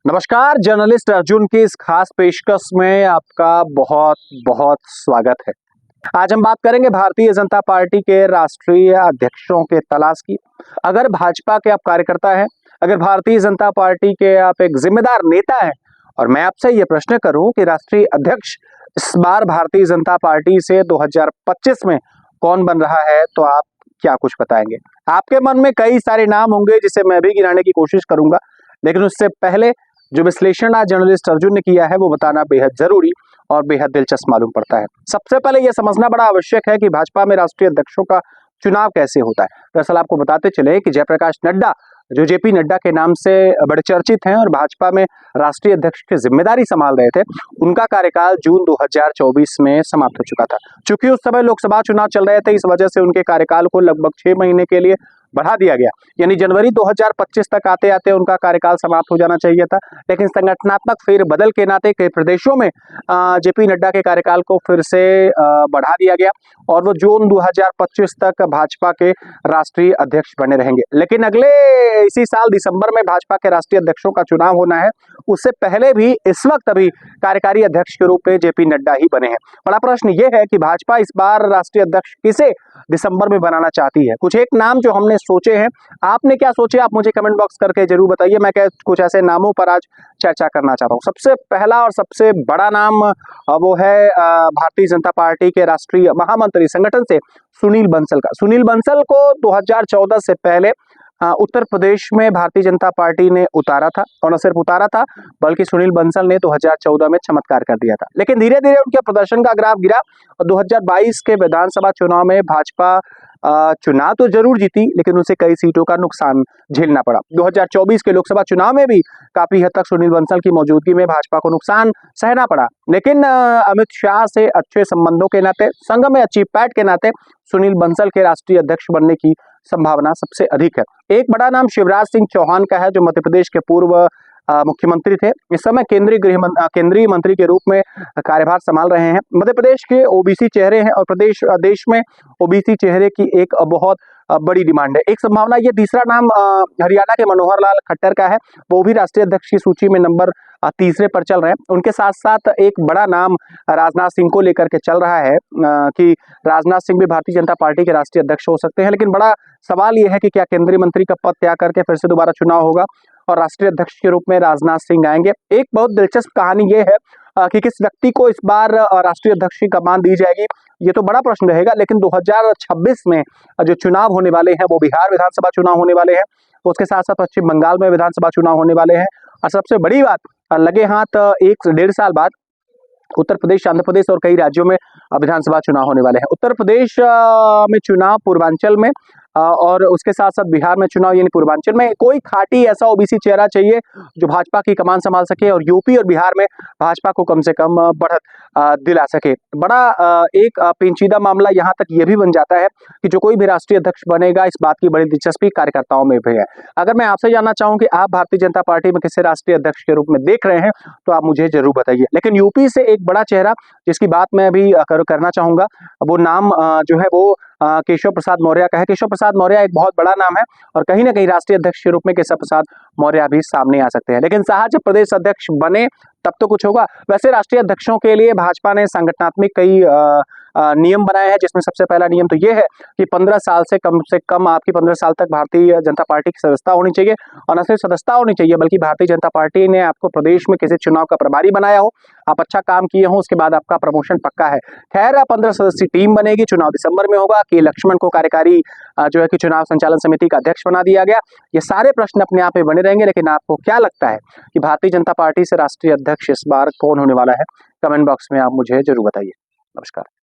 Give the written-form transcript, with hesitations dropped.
नमस्कार, जर्नलिस्ट अर्जुन की इस खास पेशकश में आपका बहुत बहुत स्वागत है। आज हम बात करेंगे भारतीय जनता पार्टी के राष्ट्रीय अध्यक्षों के तलाश की। अगर भाजपा के आप कार्यकर्ता हैं, अगर भारतीय जनता पार्टी के आप एक जिम्मेदार नेता हैं और मैं आपसे ये प्रश्न करूं कि राष्ट्रीय अध्यक्ष इस बार भारतीय जनता पार्टी से 2025 में कौन बन रहा है, तो आप क्या कुछ बताएंगे? आपके मन में कई सारे नाम होंगे जिसे मैं भी गिनाने की कोशिश करूंगा, लेकिन उससे पहले जो विश्लेषण आज जर्नलिस्ट अर्जुन ने किया है वो बताना बेहद जरूरी और बेहद दिलचस्प मालूम पड़ता है। सबसे पहले यह समझना बड़ा आवश्यक है कि भाजपा में राष्ट्रीय अध्यक्षों का चुनाव कैसे होता है। दरअसल आपको बताते चले कि जयप्रकाश नड्डा, जो जेपी नड्डा के नाम से बड़े चर्चित हैं और भाजपा में राष्ट्रीय अध्यक्ष की जिम्मेदारी संभाल रहे थे, उनका कार्यकाल जून 2024 में समाप्त हो चुका था। चूंकि उस समय लोकसभा चुनाव चल रहे थे, इस वजह से उनके कार्यकाल को लगभग 6 महीने के लिए बढ़ा दिया गया, यानी जनवरी 2025 तक आते आते उनका कार्यकाल समाप्त हो जाना चाहिए था। लेकिन संगठनात्मक फेरबदल के नाते कई प्रदेशों में जेपी नड्डा के कार्यकाल को फिर से बढ़ा दिया गया और वो जून 2025 तक भाजपा के राष्ट्रीय अध्यक्ष बने रहेंगे। लेकिन अगले इसी साल दिसंबर में भाजपा के राष्ट्रीय अध्यक्षों का चुनाव होना है। उससे पहले भी इस वक्त अभी कार्यकारी अध्यक्ष के रूप में जेपी नड्डा ही बने हैं। बड़ा प्रश्न ये है कि भाजपा इस बार राष्ट्रीय अध्यक्ष किसे दिसंबर में बनाना चाहती है। कुछ एक नाम जो हमने सोचे हैं, आपने क्या सोचे आप मुझे कमेंट बॉक्स करके जरूर बताइए। मैं कुछ ऐसे नामों पर आज चर्चा करना चाहता हूँ। सबसे पहला और सबसे बड़ा नाम वो है भारतीय जनता पार्टी के राष्ट्रीय महामंत्री संगठन से सुनील बंसल का। सुनील बंसल को 2014 से पहले उत्तर प्रदेश में भारतीय जनता पार्टी ने उतारा था, और न सिर्फ उतारा था बल्कि सुनील बंसल ने 2014 में चमत्कार कर दिया था। लेकिन धीरे धीरे उनके प्रदर्शन का ग्राफ गिरा और 2022 के विधानसभा चुनाव में भाजपा चुनाव तो जरूर जीती, लेकिन उसे कई सीटों का नुकसान झेलना पड़ा। 2024 के लोकसभा चुनाव में भी काफी हद तक सुनील बंसल की मौजूदगी में भाजपा को नुकसान सहना पड़ा। लेकिन अमित शाह से अच्छे संबंधों के नाते, संघ में अच्छी पैठ के नाते सुनील बंसल के राष्ट्रीय अध्यक्ष बनने की संभावना सबसे अधिक है। एक बड़ा नाम शिवराज सिंह चौहान का है, जो मध्य प्रदेश के पूर्व मुख्यमंत्री थे। इस समय केंद्रीय मंत्री के रूप में कार्यभार संभाल रहे हैं। मध्य प्रदेश के ओबीसी चेहरे हैं और देश में ओबीसी चेहरे की एक बहुत बड़ी डिमांड है। एक संभावना ये तीसरा नाम हरियाणा के मनोहर लाल खट्टर का है, वो भी राष्ट्रीय अध्यक्ष की सूची में नंबर तीसरे पर चल रहे हैं। उनके साथ साथ एक बड़ा नाम राजनाथ सिंह को लेकर के चल रहा है कि राजनाथ सिंह भी भारतीय जनता पार्टी के राष्ट्रीय अध्यक्ष हो सकते हैं। लेकिन बड़ा सवाल यह है कि क्या केंद्रीय मंत्री का पद त्याग करके फिर से दोबारा चुनाव होगा और राष्ट्रीय अध्यक्ष के रूप में राजनाथ सिंह आएंगे। एक बहुत दिलचस्प कहानी यह है कि किस व्यक्ति को इस बार राष्ट्रीय अध्यक्ष की कमान दी जाएगी, ये तो बड़ा प्रश्न रहेगा। लेकिन 2026 में जो चुनाव होने वाले हैं वो बिहार विधानसभा चुनाव होने वाले हैं, उसके साथ साथ पश्चिम बंगाल में विधानसभा चुनाव होने वाले हैं और सबसे बड़ी बात, लगे हाथ 1-1.5 साल बाद उत्तर प्रदेश, आंध्र प्रदेश और कई राज्यों में विधानसभा चुनाव होने वाले हैं। उत्तर प्रदेश में चुनाव पूर्वांचल में और उसके साथ साथ बिहार में चुनाव, यानी पूर्वांचल में कोई खाटी ऐसा ओबीसी चेहरा चाहिए जो भाजपा की कमान संभाल सके और यूपी और बिहार में भाजपा को कम से कम बढ़त दिला सके। बड़ा एक पेचीदा मामला यहाँ तक ये भी बन जाता है कि जो कोई भी राष्ट्रीय अध्यक्ष बनेगा, इस बात की बड़ी दिलचस्पी कार्यकर्ताओं में भी है। अगर मैं आपसे जानना चाहूँ कि आप भारतीय जनता पार्टी में किसे राष्ट्रीय अध्यक्ष के रूप में देख रहे हैं, तो आप मुझे जरूर बताइए। लेकिन यूपी से एक बड़ा चेहरा जिसकी बात मैं अभी करना चाहूंगा, वो नाम जो है वो केशव प्रसाद मौर्य का है। केशव प्रसाद मौर्य एक बहुत बड़ा नाम है और कहीं ना कहीं राष्ट्रीय अध्यक्ष के रूप में केशव प्रसाद मौर्य भी सामने आ सकते हैं। लेकिन शाह जब प्रदेश अध्यक्ष बने तब तो कुछ होगा। वैसे राष्ट्रीय अध्यक्षों के लिए भाजपा ने संगठनात्मक कई नियम बनाए हैं, जिसमें सबसे पहला नियम तो ये है कि 15 साल से कम आपकी 15 साल तक भारतीय जनता पार्टी की सदस्यता होनी चाहिए, और न सिर्फ सदस्यता होनी चाहिए बल्कि भारतीय जनता पार्टी ने आपको प्रदेश में किसी चुनाव का प्रभारी बनाया हो, आप अच्छा काम किए हो, उसके बाद आपका प्रमोशन पक्का है। खैर 15 सदस्यीय टीम बनेगी, चुनाव दिसंबर में होगा। के लक्ष्मण को कार्यकारी जो है कि चुनाव संचालन समिति का अध्यक्ष बना दिया गया। ये सारे प्रश्न अपने आप में बने रहेंगे, लेकिन आपको क्या लगता है कि भारतीय जनता पार्टी से राष्ट्रीय अध्यक्ष इस बार कौन होने वाला है? कमेंट बॉक्स में आप मुझे जरूर बताइए। नमस्कार।